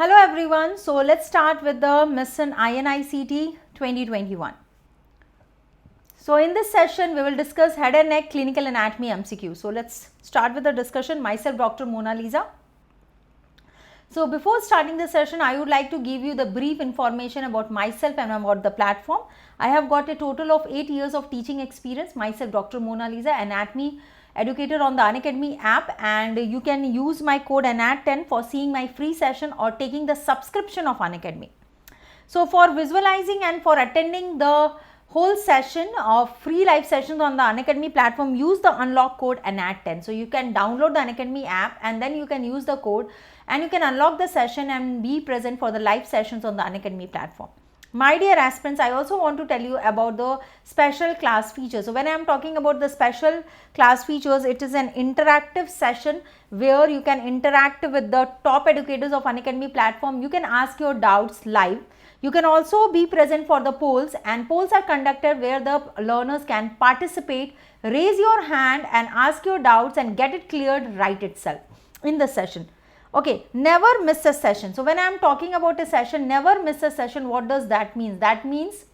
Hello everyone, so let's start with the Mission INICET 2021. So in this session we will discuss head and neck clinical anatomy MCQ. So let's start with the discussion. Myself Dr. Monalisa. So before starting the session, I would like to give you the brief information about myself and about the platform. I have got a total of 8 years of teaching experience. Myself Dr. Monalisa, anatomy educator on the Unacademy app, and you can use my code ANAT10 for seeing my free session or taking the subscription of Unacademy. So for visualizing and for attending the whole session of free live sessions on the Unacademy platform, use the unlock code ANAT10. So you can download the Unacademy app and then you can use the code and you can unlock the session and be present for the live sessions on the Unacademy platform. My dear aspirants, I also want to tell you about the special class features. So when I am talking about the special class features, it is an interactive session where you can interact with the top educators of Unacademy platform. You can ask your doubts live. You can also be present for the polls, and polls are conducted where the learners can participate, raise your hand and ask your doubts and get it cleared right itself in the session. Okay, never miss a session. So when I am talking about a session, never miss a session, what does that mean? That means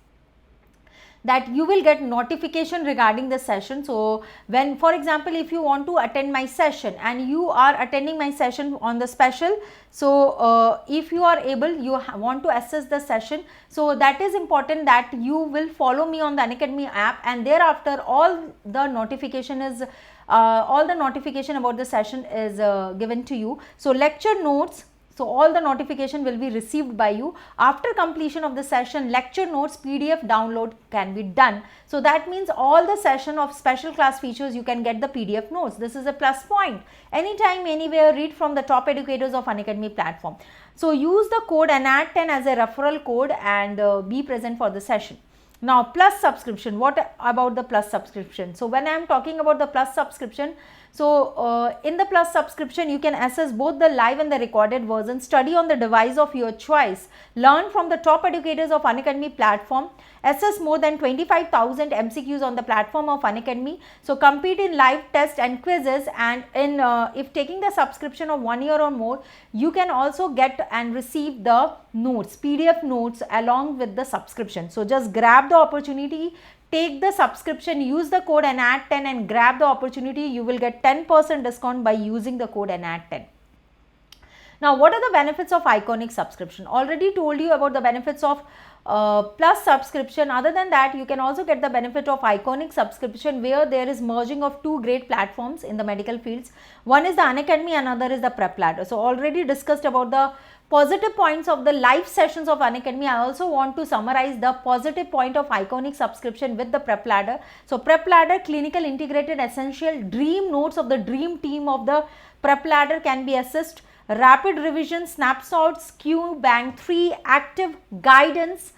that you will get notification regarding the session. So when, for example, if you want to attend my session and you are attending my session on the special, so if you are able, you want to access the session, so that is important that you will follow me on the Unacademy app, and thereafter all the notification is about the session is given to you. So lecture notes, so all the notification will be received by you. After completion of the session, lecture notes PDF download can be done. So that means all the session of special class features you can get the PDF notes. This is a plus point. Anytime, anywhere, read from the top educators of Unacademy platform. So use the code ANAT10 as a referral code and be present for the session. Now plus subscription, what about the plus subscription? So when I am talking about the plus subscription, so in the plus subscription you can access both the live and the recorded version, study on the device of your choice, learn from the top educators of Unacademy platform, access more than 25,000 MCQs on the platform of Unacademy. So compete in live tests and quizzes, and in if taking the subscription of 1 year or more, you can also get and receive the notes, PDF notes along with the subscription. So just grab the opportunity, take the subscription, use the code ANAT10 and grab the opportunity. You will get 10% discount by using the code ANAT10. Now, what are the benefits of iconic subscription? Already told you about the benefits of plus subscription. Other than that, you can also get the benefit of iconic subscription, where there is merging of two great platforms in the medical fields. One is the Unacademy, another is the Prep Ladder. So already discussed about the positive points of the live sessions of Unacademy. I also want to summarize the positive point of iconic subscription with the Prep Ladder. So Prep Ladder, clinical integrated essential dream notes of the dream team of the Prep Ladder can be assessed, rapid revision, snapshots, QBank 3, active guidance,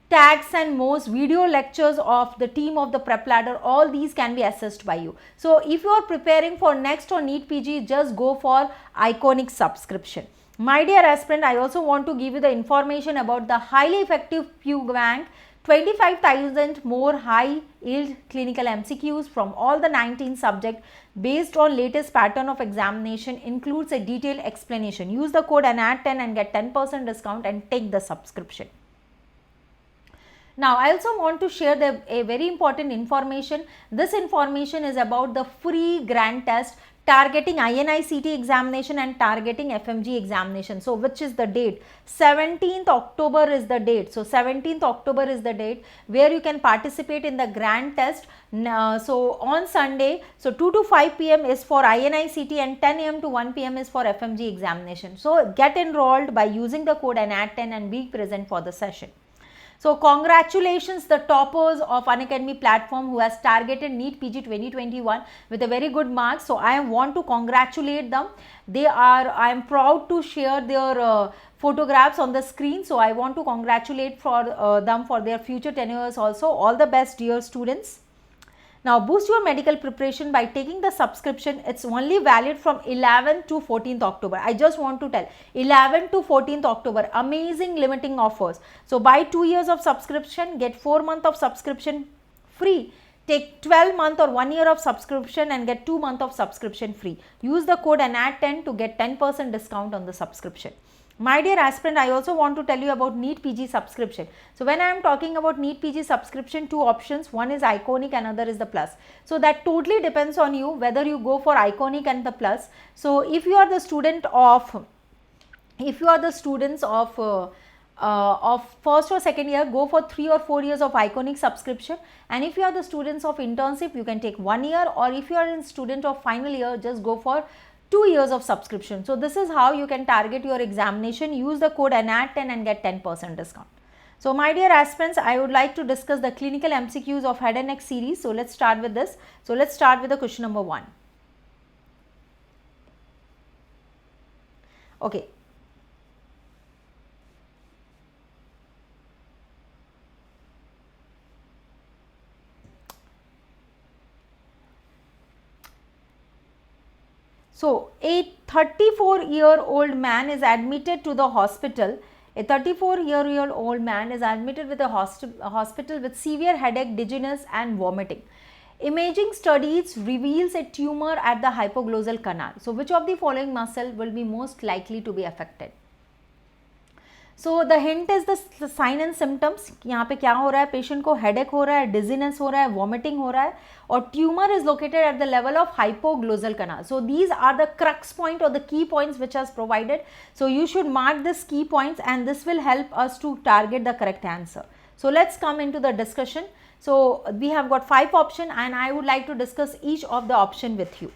tags and most video lectures of the team of the Prep Ladder. All these can be assessed by you. So if you are preparing for next or NEET PG, just go for iconic subscription. My dear aspirant, I also want to give you the information about the highly effective QBank, 25,000 more high yield clinical MCQs from all the 19 subjects based on latest pattern of examination, includes a detailed explanation. Use the code ANAT10 and get 10% discount and take the subscription. Now, I also want to share a very important information. This information is about the free grand test targeting INICET examination and targeting FMG examination. So which is the date? 17th October is the date. So 17th October is the date where you can participate in the grand test. So on Sunday, so 2 to 5 p.m. is for INICET and 10 a.m. to 1 p.m. is for FMG examination. So get enrolled by using the code ANAT10 and be present for the session. So congratulations the toppers of Unacademy platform who has targeted NEET PG 2021 with a very good mark. So I want to congratulate them. I am proud to share their photographs on the screen. So I want to congratulate for them for their future tenures also. All the best, dear students. Now boost your medical preparation by taking the subscription. It's only valid from 11th to 14th October. I just want to tell 11th to 14th October, amazing limiting offers. So buy 2 years of subscription, get 4 months of subscription free. Take 12 month or 1 year of subscription and get 2 months of subscription free. Use the code ANAT10 to get 10% discount on the subscription. My dear aspirant, I also want to tell you about NEET PG subscription. So when I am talking about NEET PG subscription, two options, one is Iconic, another is the Plus. So that totally depends on you whether you go for Iconic and the Plus. So if you are the student of, if you are the students of first or second year, go for 3 or 4 years of Iconic subscription, and if you are the students of internship, you can take 1 year, or if you are a student of final year, just go for 2 years of subscription. So this is how you can target your examination. Use the code NAT10 and get 10% discount. So my dear aspirants, I would like to discuss the clinical MCQs of head and neck series. So let's start with this. So let's start with the question number 1. Okay. So, a 34-year-old man is admitted to the hospital. A 34-year-old man is admitted with a hospital with severe headache, dizziness and vomiting. Imaging studies reveals a tumor at the hypoglossal canal. So, which of the following muscle will be most likely to be affected? So the hint is the sign and symptoms. यहाँ पे क्या हो रहा है, patient को headache हो रहा है, डिजीनेस हो रहा है, वॉमिटिंग हो रहा है, और tumour is located at the level of hypoglossal canal. So these are the crux point or the key points which is provided. So you should mark this key points and this will help us to target the correct answer. So let's come into the discussion. So we have got 5 options and I would like to discuss each of the option with you.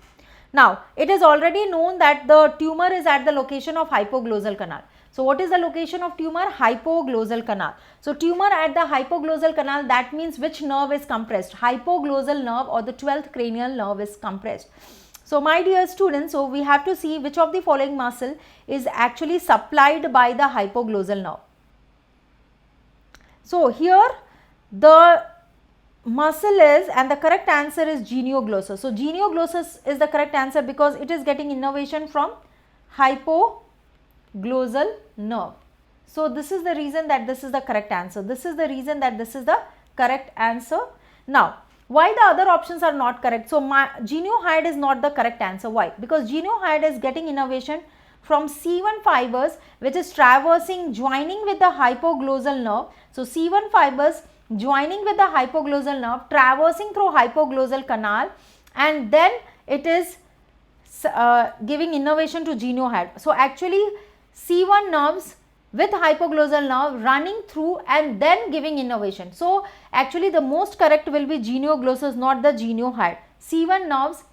Now it is already known that the tumor is at the location of hypoglossal canal. So what is the location of tumor? Hypoglossal canal. So tumor at the hypoglossal canal, that means which nerve is compressed? Hypoglossal nerve or the 12th cranial nerve is compressed. So my dear students, so we have to see which of the following muscle is actually supplied by the hypoglossal nerve. So here the muscle is, and the correct answer is genioglossus. So genioglossus is the correct answer because it is getting innervation from hypoglossal nerve. So this is the reason that this is the correct answer. This is the reason that this is the correct answer. Now, why the other options are not correct? So geniohyoid is not the correct answer. Why? Because geniohyoid is getting innervation from C1 fibers which is traversing, joining with the hypoglossal nerve. So C1 fibers joining with the hypoglossal nerve, traversing through hypoglossal canal, and then it is giving innervation to geniohyoid. So actually C1 nerves with hypoglossal nerve running through and then giving innervation. So actually the most correct will be genioglossus, not the geniohyoid. C1 nerves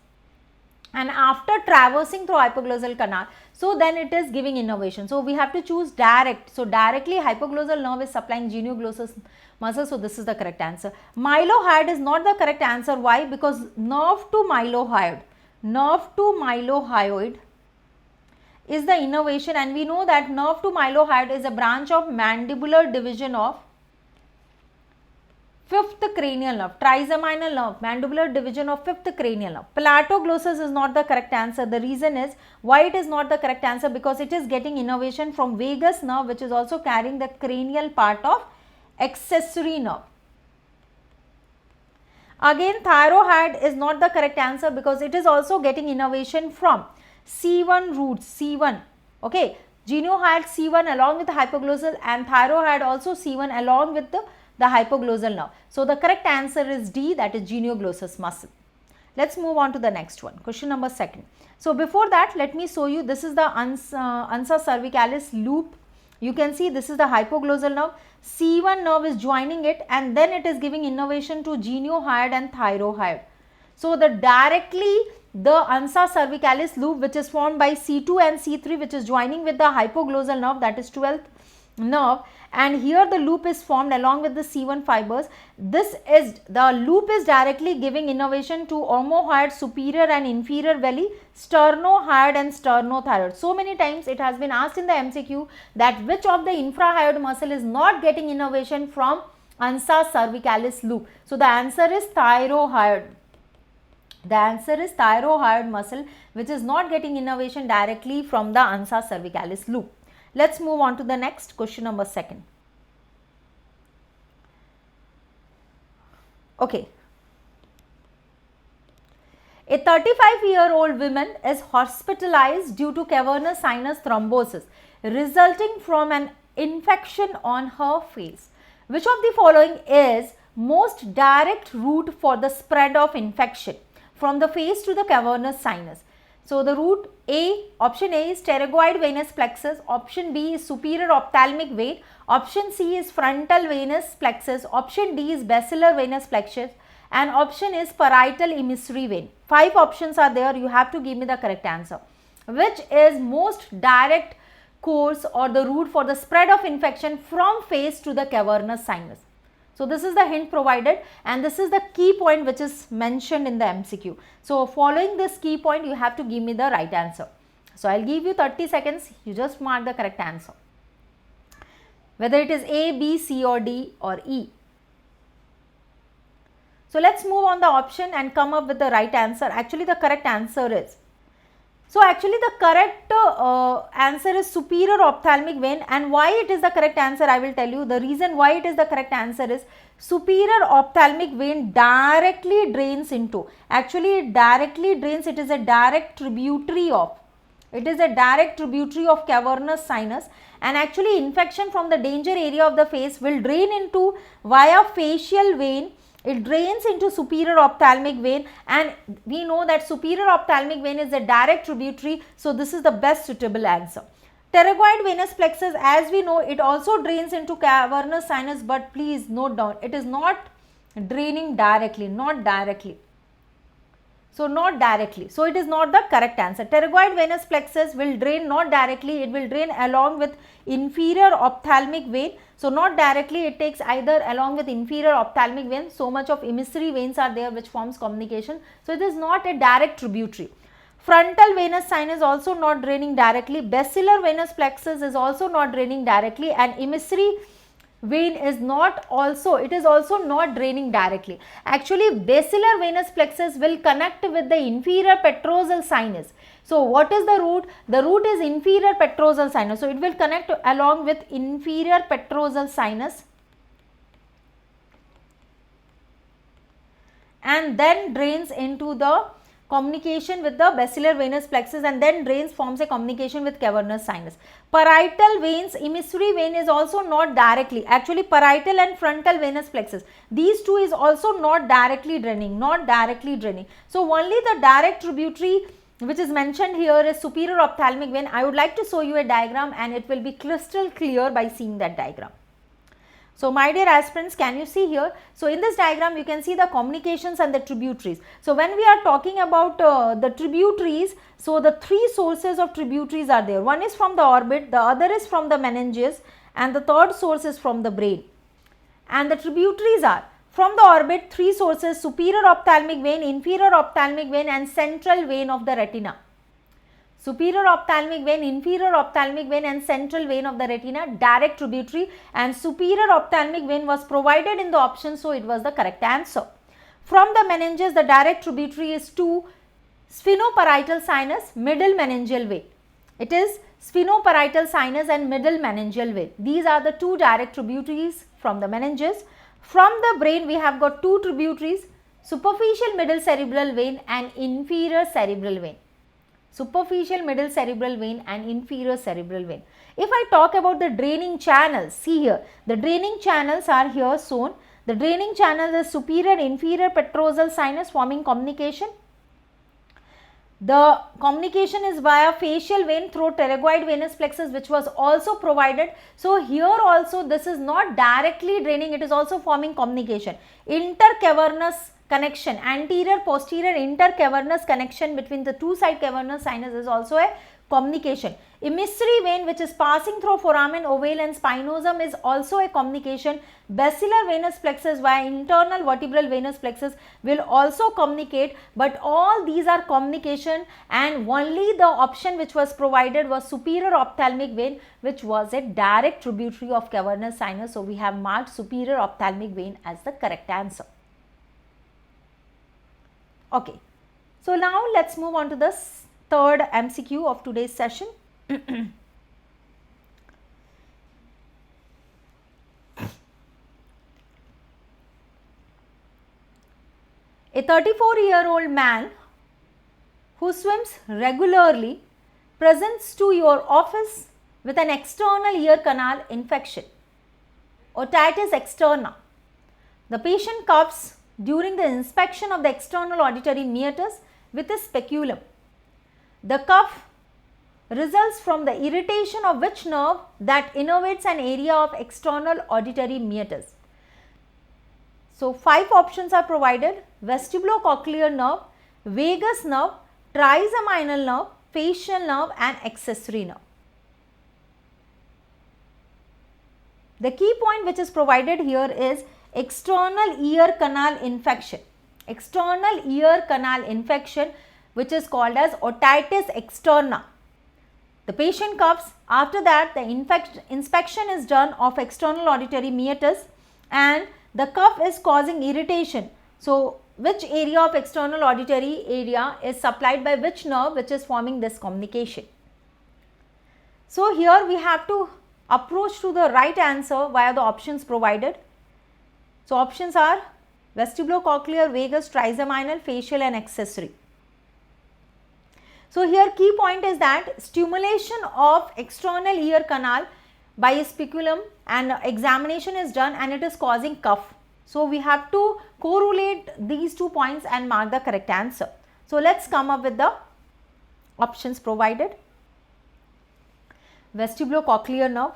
and after traversing through hypoglossal canal, so then it is giving innervation. So we have to choose direct. So directly hypoglossal nerve is supplying genioglossus muscle. So this is the correct answer. Mylohyoid is not the correct answer. Why? Because nerve to mylohyoid is the innervation, and we know that nerve to mylohyoid is a branch of mandibular division of 5th cranial nerve, trigeminal nerve, mandibular division of 5th cranial nerve. Palatoglossus is not the correct answer. The reason is why it is not the correct answer, because it is getting innervation from vagus nerve which is also carrying the cranial part of accessory nerve. Again, thyrohyoid is not the correct answer because it is also getting innervation from C1 roots, C1, okay, geniohyoid C1 along with the hypoglossal, and thyrohyoid also C1 along with the hypoglossal nerve. So the correct answer is D, that is genioglossus muscle. Let's move on to the next one, question number 2. So before that, let me show you, this is the ansa cervicalis loop. You can see this is the hypoglossal nerve. C1 nerve is joining it and then it is giving innervation to geniohyoid and thyrohyoid. So the ansa cervicalis loop which is formed by C2 and C3 which is joining with the hypoglossal nerve, that is 12th nerve, and here the loop is formed along with the C1 fibers. The loop is directly giving innervation to omohyoid superior and inferior belly, sternohyoid and sternothyroid. So many times it has been asked in the MCQ that which of the infrahyoid muscle is not getting innervation from ansa cervicalis loop. So the answer is thyrohyoid. The answer is thyrohyoid muscle which is not getting innervation directly from the ansa cervicalis loop. Let's move on to the next, question number 2. Okay. A 35-year-old woman is hospitalized due to cavernous sinus thrombosis resulting from an infection on her face. Which of the following is most direct route for the spread of infection from the face to the cavernous sinus? So, the route A, option A is pterygoid venous plexus, option B is superior ophthalmic vein, option C is frontal venous plexus, option D is basilar venous plexus, and option is parietal emissary vein. 5 options are there, you have to give me the correct answer. Which is most direct course or the route for the spread of infection from face to the cavernous sinus? So, this is the hint provided and this is the key point which is mentioned in the MCQ. So, following this key point you have to give me the right answer. So, I will give you 30 seconds, you just mark the correct answer. Whether it is A, B, C or D or E. So, let us move on the option and come up with the right answer. Actually, the correct answer is. So, actually the correct answer is superior ophthalmic vein, and why it is the correct answer I will tell you. The reason why it is the correct answer is superior ophthalmic vein directly drains into, actually it directly drains, it is a direct tributary of, cavernous sinus, and actually infection from the danger area of the face will drain into via facial vein. It drains into superior ophthalmic vein, and we know that superior ophthalmic vein is a direct tributary. So, this is the best suitable answer. Pterygoid venous plexus, as we know, it also drains into cavernous sinus, but please note down, it is not draining directly, not directly. So, not directly. So, it is not the correct answer. Pterygoid venous plexus will drain not directly, it will drain along with inferior ophthalmic vein. So, not directly, it takes either along with inferior ophthalmic vein. So much of emissary veins are there which forms communication. So, it is not a direct tributary. Frontal venous sinus also not draining directly. Basilar venous plexus is also not draining directly, and emissary vein is not also, it is also not draining directly. Actually, basilar venous plexus will connect with the inferior petrosal sinus. So, what is the route? The route is inferior petrosal sinus. So, it will connect along with inferior petrosal sinus and then drains into the communication with the basilar venous plexus, and then drains, forms a communication with cavernous sinus. Parietal veins, emissary vein is also not directly, actually parietal and frontal venous plexus, these two is also not directly draining, So, only the direct tributary which is mentioned here is superior ophthalmic vein. I would like to show you a diagram and it will be crystal clear by seeing that diagram. So, my dear aspirants, can you see here? So, in this diagram you can see the communications and the tributaries. So, when we are talking about the tributaries, so the 3 sources of tributaries are there. One is from the orbit, the other is from the meninges, and the third source is from the brain. And the tributaries are from the orbit, 3 sources: superior ophthalmic vein, inferior ophthalmic vein and central vein of the retina. Superior ophthalmic vein, inferior ophthalmic vein and central vein of the retina, direct tributary, and superior ophthalmic vein was provided in the option, so it was the correct answer. From the meninges, the direct tributary is to sphenoparietal sinus, middle meningeal vein. It is sphenoparietal sinus and middle meningeal vein. These are the 2 direct tributaries from the meninges. From the brain, we have got 2 tributaries, superficial middle cerebral vein and inferior cerebral vein. Superficial middle cerebral vein and inferior cerebral vein. If I talk about the draining channels, see here, the draining channels are here shown. The draining channel is superior inferior petrosal sinus forming communication. The communication is via facial vein through pterygoid venous plexus, which was also provided. So, here also this is not directly draining, it is also forming communication. Intercavernous connection, anterior posterior intercavernous connection between the 2 side cavernous sinus is also a communication. Emissary vein, which is passing through foramen ovale and spinosum, is also a communication. Basilar venous plexus via internal vertebral venous plexus will also communicate, but all these are communication, and only the option which was provided was superior ophthalmic vein, which was a direct tributary of cavernous sinus. So, we have marked superior ophthalmic vein as the correct answer. Okay. So, now let us move on to the third MCQ of today's session. A 34-year-old man who swims regularly presents to your office with an external ear canal infection, otitis externa. The patient coughs during the inspection of the external auditory meatus with a speculum. The cough results from the irritation of which nerve that innervates an area of external auditory meatus. So, 5 options are provided: vestibulocochlear nerve, vagus nerve, trigeminal nerve, facial nerve and accessory nerve. The key point which is provided here is external ear canal infection. External ear canal infection, which is called as otitis externa. The patient coughs. After that, the inspection is done of external auditory meatus and the cough is causing irritation. So, which area of external auditory area is supplied by which nerve which is forming this communication. So, here we have to approach to the right answer via the options provided. So, options are vestibulocochlear, vagus, trigeminal, facial and accessory. So, here key point is that stimulation of external ear canal by a speculum and examination is done and it is causing cough. So, we have to correlate these 2 points and mark the correct answer. So, let us come up with the options provided. Vestibulocochlear nerve.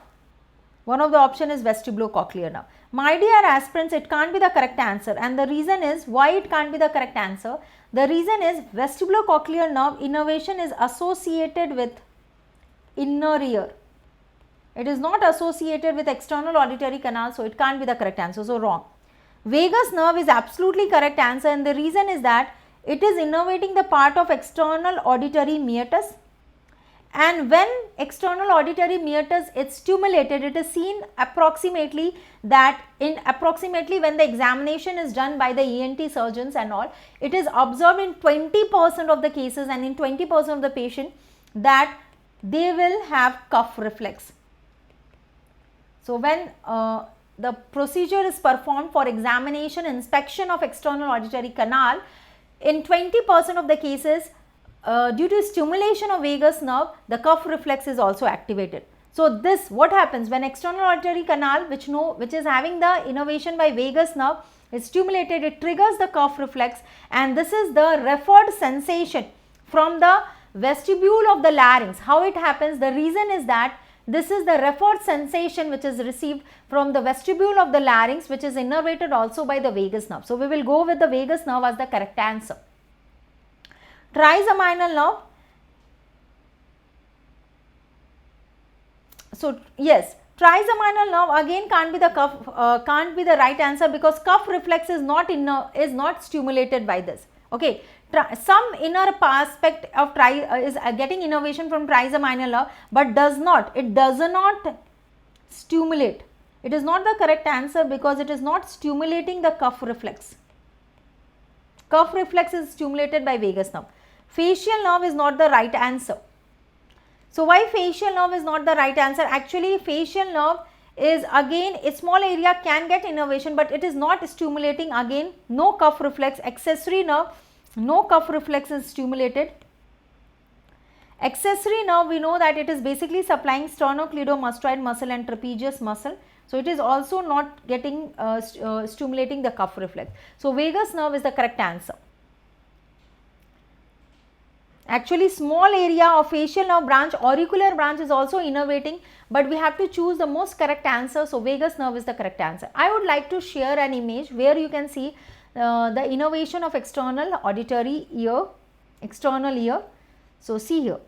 One of the option is vestibulocochlear nerve. My dear aspirants, it can't be the correct answer, and the reason is why it can't be the correct answer. The reason is vestibulocochlear nerve innervation is associated with inner ear. It is not associated with external auditory canal, so it can't be the correct answer. So, wrong. Vagus nerve is absolutely correct answer, and the reason is that it is innervating the part of external auditory meatus, and when external auditory meatus is stimulated, it is seen approximately that when the examination is done by the ENT surgeons and all, it is observed in 20% of the cases and in 20% of the patient that they will have cough reflex. So, when the procedure is performed for examination inspection of external auditory canal, in 20% of the cases due to stimulation of vagus nerve, the cough reflex is also activated. So, this what happens when external auditory canal which is having the innervation by vagus nerve is stimulated, it triggers the cough reflex, and this is the referred sensation from the vestibule of the larynx. How it happens? The reason is that this is the referred sensation which is received from the vestibule of the larynx, which is innervated also by the vagus nerve. So, we will go with the vagus nerve as the correct answer. Trigeminal nerve. So, yes, trigeminal nerve again can't be the right answer, because cough reflex is not stimulated by this. Okay, some inner aspect of is getting innervation from trigeminal nerve, but it does not stimulate. It is not the correct answer because it is not stimulating the cough reflex. Cough reflex is stimulated by vagus nerve. Facial nerve is not the right answer. So, why facial nerve is not the right answer? Actually, facial nerve is again a small area can get innervation, but it is not stimulating, again no cough reflex. Accessory nerve, no cough reflex is stimulated. Accessory nerve, we know that it is basically supplying sternocleidomastoid muscle and trapezius muscle. So, it is also not getting stimulating the cough reflex. So, vagus nerve is the correct answer. Actually, small area of facial nerve branch, auricular branch is also innervating, but we have to choose the most correct answer. So, vagus nerve is the correct answer. I would like to share an image where you can see the innervation of external auditory ear, external ear. So, see here.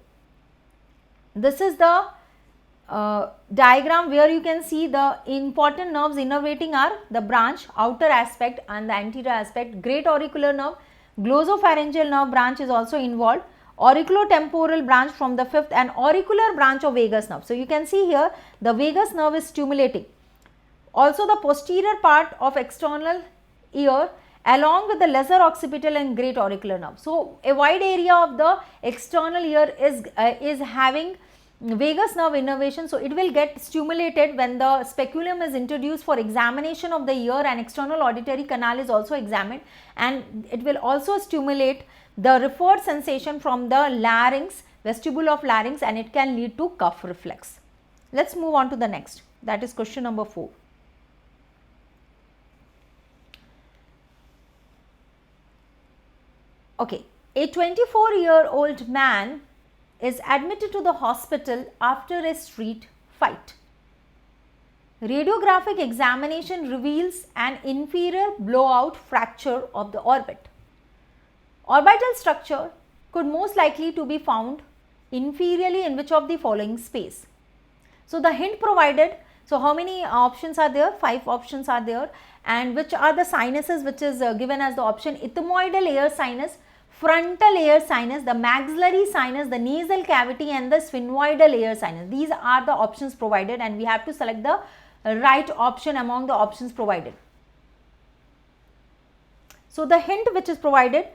This is the diagram where you can see the important nerves innervating are the branch, outer aspect and the anterior aspect. Great auricular nerve, glossopharyngeal nerve branch is also involved. Auriculotemporal branch from the 5th and auricular branch of vagus nerve. So, you can see here the vagus nerve is stimulating. Also, the posterior part of external ear along with the lesser occipital and great auricular nerve. So, a wide area of the external ear is having vagus nerve innervation. So, it will get stimulated when the speculum is introduced for examination of the ear, and external auditory canal is also examined, and it will also stimulate the referred sensation from the larynx, vestibule of larynx, and it can lead to cough reflex. Let's move on to the next, that is question number 4. Okay, a 24-year-old man is admitted to the hospital after a street fight. Radiographic examination reveals an inferior blowout fracture of the orbit. Orbital structure could most likely to be found inferiorly in which of the following space? So, the hint provided, so how many options are there? 5 options are there, and which are the sinuses which is given as the option? Ethmoidal air sinus, frontal air sinus, the maxillary sinus, the nasal cavity, and the sphenoidal air sinus. These are the options provided, and we have to select the right option among the options provided. So, the hint which is provided,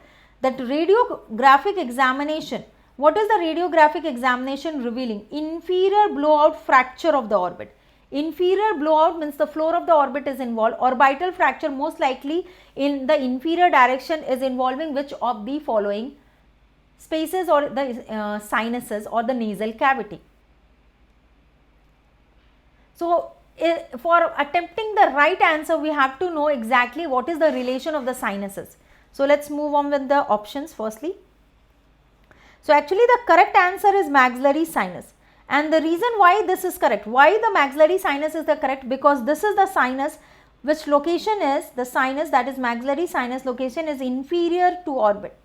that radiographic examination, what is the radiographic examination revealing? Inferior blowout fracture of the orbit. Inferior blowout means the floor of the orbit is involved. Orbital fracture most likely in the inferior direction is involving which of the following spaces or the sinuses or the nasal cavity. So, for attempting the right answer, we have to know exactly what is the relation of the sinuses. So, let us move on with the options firstly. So, actually the correct answer is maxillary sinus, and the reason why this is correct, why the maxillary sinus is the correct, because this is the sinus which location is, the sinus, that is maxillary sinus location is inferior to orbit.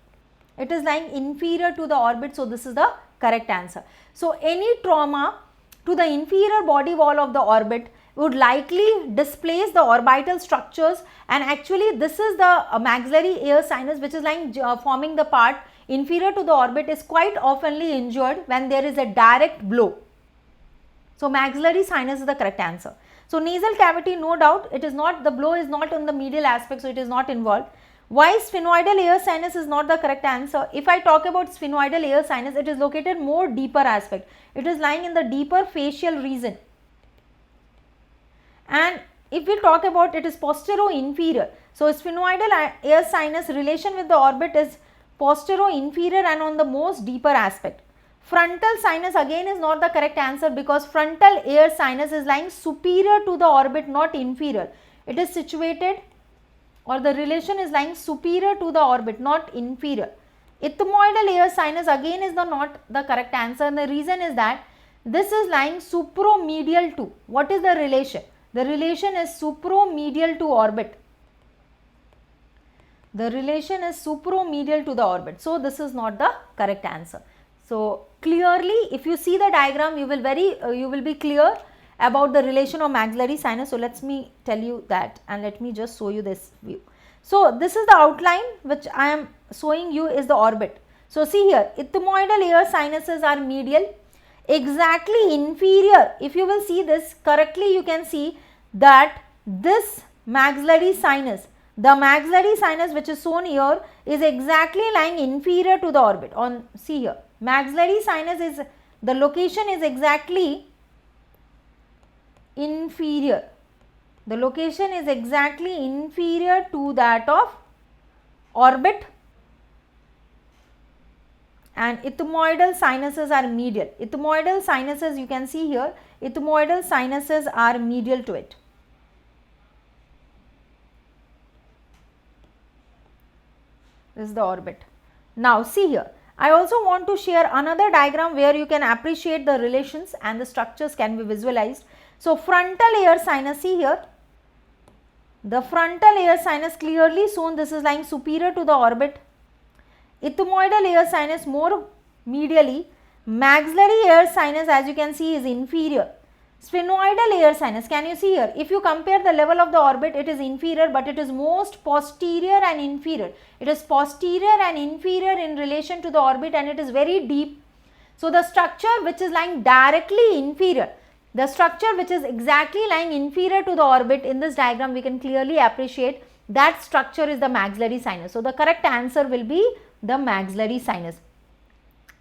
It is lying inferior to the orbit, so this is the correct answer. So, any trauma to the inferior body wall of the orbit would likely displace the orbital structures, and actually this is the maxillary air sinus which is lying forming the part inferior to the orbit is quite oftenly injured when there is a direct blow. So, maxillary sinus is the correct answer. So, nasal cavity, no doubt it is not, the blow is not on the medial aspect, so it is not involved. Why sphenoidal air sinus is not the correct answer? If I talk about sphenoidal air sinus, it is located more deeper aspect. It is lying in the deeper facial region. And if we talk about, it is postero-inferior. So, sphenoidal air sinus relation with the orbit is postero-inferior and on the most deeper aspect. Frontal sinus again is not the correct answer, because frontal air sinus is lying superior to the orbit, not inferior. It is situated, or the relation is lying superior to the orbit, not inferior. Ethmoidal air sinus again is not the correct answer, and the reason is that this is lying supromedial to. What is the relation? The relation is supromedial to orbit. The relation is supromedial to the orbit. So, this is not the correct answer. So, clearly if you see the diagram, you will be clear about the relation of maxillary sinus. So, let me tell you that, and let me just show you this view. So, this is the outline which I am showing you is the orbit. So, see here, ethmoidal air sinuses are medial, exactly inferior. If you will see this correctly, you can see that this maxillary sinus, the maxillary sinus which is shown here is exactly lying inferior to the orbit. On, see here, maxillary sinus is, the location is exactly inferior. The location is exactly inferior to that of orbit, and ethmoidal sinuses are medial. Ethmoidal sinuses, you can see here, ethmoidal sinuses are medial to it. This is the orbit. Now, see here, I also want to share another diagram where you can appreciate the relations and the structures can be visualized. So, frontal air sinus, see here, the frontal air sinus clearly shown, this is lying superior to the orbit. Ethmoidal air sinus more medially, maxillary air sinus as you can see is inferior. Sphenoidal air sinus, can you see here, if you compare the level of the orbit, it is inferior, but it is most posterior and inferior. It is posterior and inferior in relation to the orbit, and it is very deep. So, the structure which is lying directly inferior, the structure which is exactly lying inferior to the orbit, in this diagram we can clearly appreciate that structure is the maxillary sinus. So, the correct answer will be the maxillary sinus.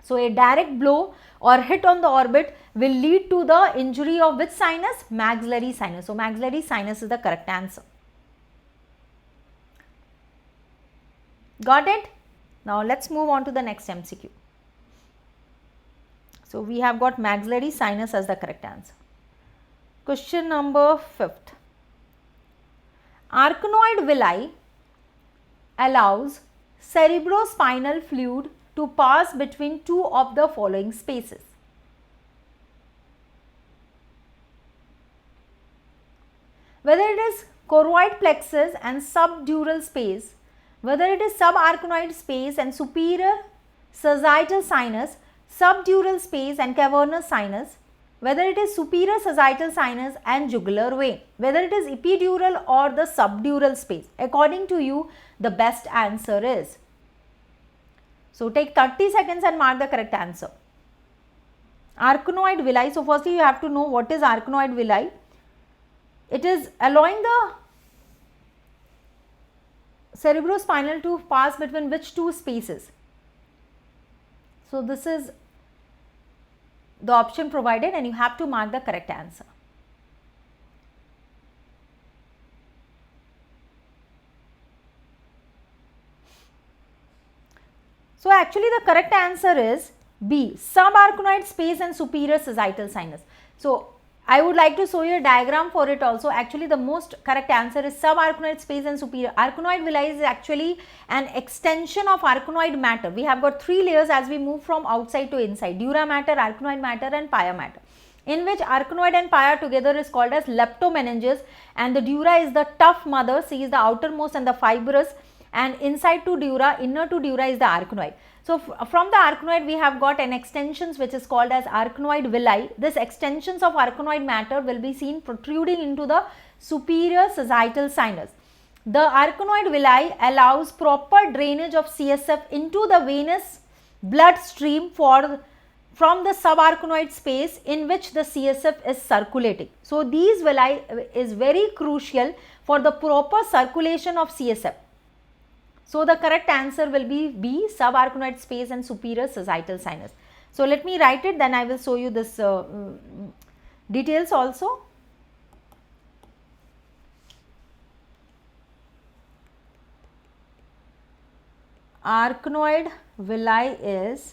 So, a direct blow or hit on the orbit will lead to the injury of which sinus? Maxillary sinus. So, maxillary sinus is the correct answer. Got it? Now let's move on to the next MCQ. So we have got maxillary sinus as the correct answer. Question number 5th. Arachnoid villi allows cerebrospinal fluid to pass between two of the following spaces. Whether it is choroid plexus and subdural space, whether it is subarachnoid space and superior sagittal sinus, subdural space and cavernous sinus, whether it is superior sagittal sinus and jugular vein, whether it is epidural or the subdural space. According to you, the best answer is. So take 30 seconds and mark the correct answer. Arachnoid villi. So firstly you have to know what is arachnoid villi. It is allowing the cerebrospinal to pass between which two spaces? So this is the option provided and you have to mark the correct answer. So actually the correct answer is B, subarachnoid space and superior sagittal sinus. So I would like to show you a diagram for it also. Actually the most correct answer is subarachnoid space and superior. Arachnoid villi is actually an extension of arachnoid matter. We have got 3 layers as we move from outside to inside: dura mater, arachnoid matter and pia matter, in which arachnoid and pia together is called as leptomeninges, and the dura is the tough mother, C is the outermost and the fibrous, and inside to dura, inner to dura is the arachnoid. So from the arachnoid we have got an extensions which is called as arachnoid villi. This extensions of arachnoid matter will be seen protruding into the superior sagittal sinus. The arachnoid villi allows proper drainage of CSF into the venous blood stream from the subarachnoid space in which the CSF is circulating. So these villi is very crucial for the proper circulation of CSF. So the correct answer will be B, subarachnoid space and superior sagittal sinus. So let me write it, then I will show you this details also. Arachnoid villi is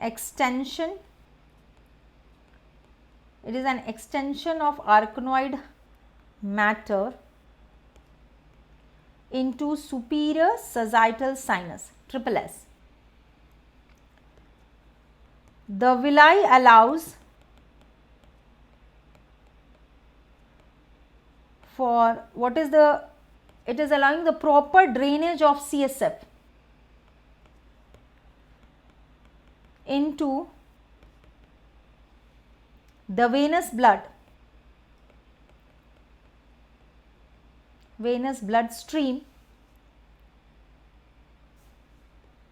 extension. It is an extension of arachnoid matter into superior sagittal sinus, triple S. The villi allows for what is the, it is allowing the proper drainage of CSF into the venous blood stream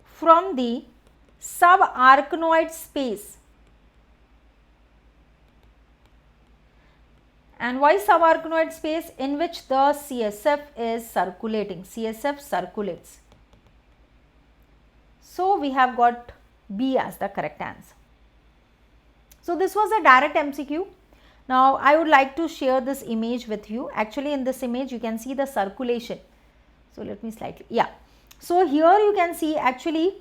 from the subarachnoid space. And why subarachnoid space? In which the CSF is circulating. CSF circulates. So we have got B as the correct answer. So this was a direct MCQ. Now I would like to share this image with you. Actually in this image you can see the circulation. So let me slightly, yeah. So here you can see actually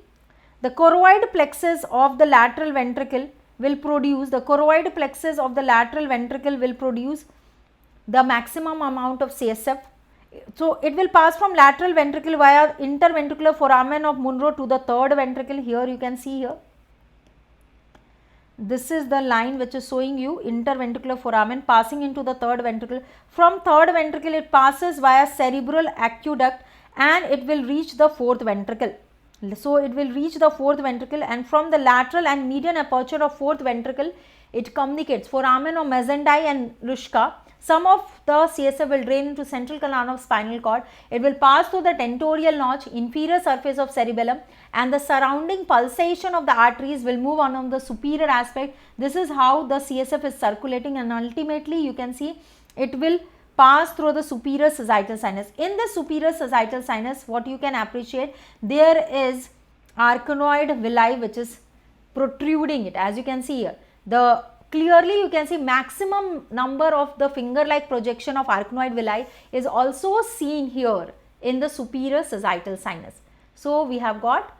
the choroid plexus of the lateral ventricle will produce, the maximum amount of CSF. So it will pass from lateral ventricle via interventricular foramen of Monro to the third ventricle. Here you can see here. This is the line which is showing you interventricular foramen passing into the third ventricle. From third ventricle it passes via cerebral aqueduct and it will reach the fourth ventricle. So it will reach the fourth ventricle, and from the lateral and median aperture of fourth ventricle it communicates foramen of mesenchyme and Ruschka. Some of the CSF will drain into central canal of spinal cord. It will pass through the tentorial notch, inferior surface of cerebellum, and the surrounding pulsation of the arteries will move on the superior aspect. This is how the CSF is circulating, and ultimately you can see it will pass through the superior sagittal sinus. In the superior sagittal sinus, what you can appreciate, there is arachnoid villi which is protruding it, as you can see here. Clearly you can see maximum number of the finger like projection of arachnoid villi is also seen here in the superior sagittal sinus. So we have got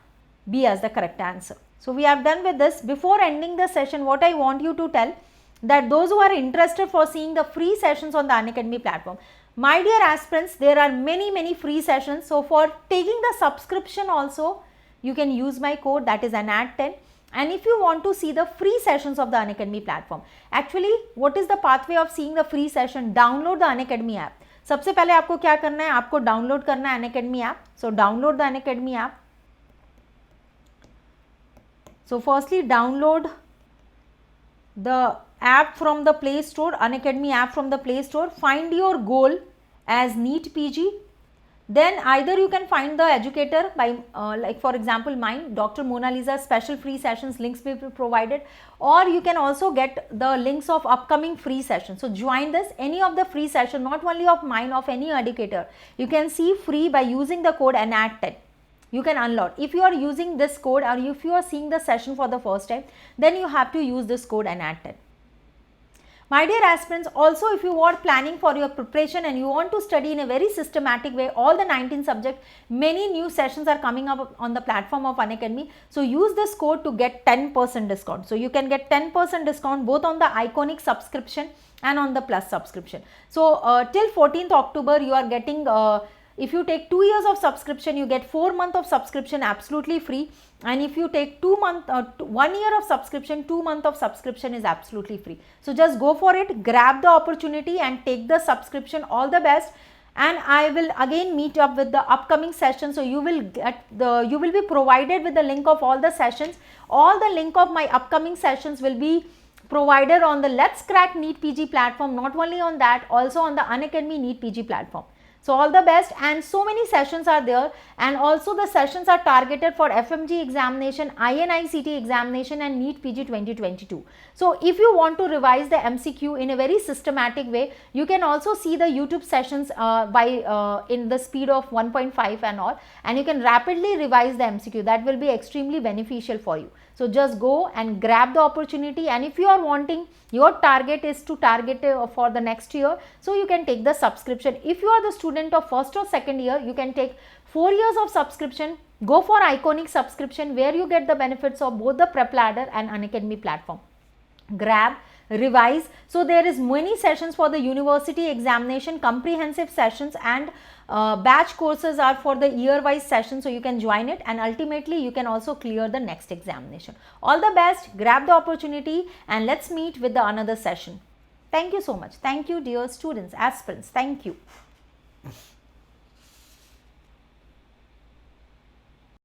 B as the correct answer. So we have done with this. Before ending the session, what I want you to tell, that those who are interested for seeing the free sessions on the Unacademy platform, my dear aspirants, there are many free sessions. So for taking the subscription also, you can use my code, that is ANAD10. And if you want to see the free sessions of the Unacademy platform, actually what is the pathway of seeing the free session? Download the Unacademy app. सबसे पहले आपको क्या करना है, आपको download करना है Unacademy app. So download the Unacademy app. So firstly download the app from the Play Store, Unacademy app from the Play Store. Find your goal as NEET PG. Then either you can find the educator by like for example mine, Dr.Monalisa special free sessions, links will be provided, or you can also get the links of upcoming free sessions. So join this, any of the free session, not only of mine, of any educator, you can see free by using the code ANAD10. You can unlock. If you are using this code or if you are seeing the session for the first time, then you have to use this code ANAD10. My dear aspirants, also if you are planning for your preparation and you want to study in a very systematic way, all the 19 subjects, many new sessions are coming up on the platform of Unacademy. So use this code to get 10% discount. So you can get 10% discount both on the Iconic subscription and on the Plus subscription. So till 14th October you are getting if you take 2 years of subscription, you get 4 months of subscription absolutely free. And if you take 1 year of subscription, 2 months of subscription is absolutely free. So just go for it, grab the opportunity and take the subscription. All the best. And I will again meet up with the upcoming session. So you will be provided with the link of all the sessions. All the link of my upcoming sessions will be provided on the Let's Crack NEET PG platform. Not only on that, also on the Unacademy NEET PG platform. So all the best, and so many sessions are there, and also the sessions are targeted for FMG examination, INICET examination and NEET PG 2022. So if you want to revise the MCQ in a very systematic way, you can also see the YouTube sessions in the speed of 1.5 and all, and you can rapidly revise the MCQ. That will be extremely beneficial for you. So just go and grab the opportunity, and if you are wanting, your target is to target for the next year, so you can take the subscription. If you are the student of first or second year, you can take 4 years of subscription. Go for Iconic subscription where you get the benefits of both the Prep Ladder and Unacademy platform. Grab, revise. So there is many sessions for the university examination, comprehensive sessions, and batch courses are for the year-wise session. So you can join it, and ultimately you can also clear the next examination. All the best, grab the opportunity, and let's meet with the another session. Thank you so much. Thank you, dear students, aspirants. Thank you.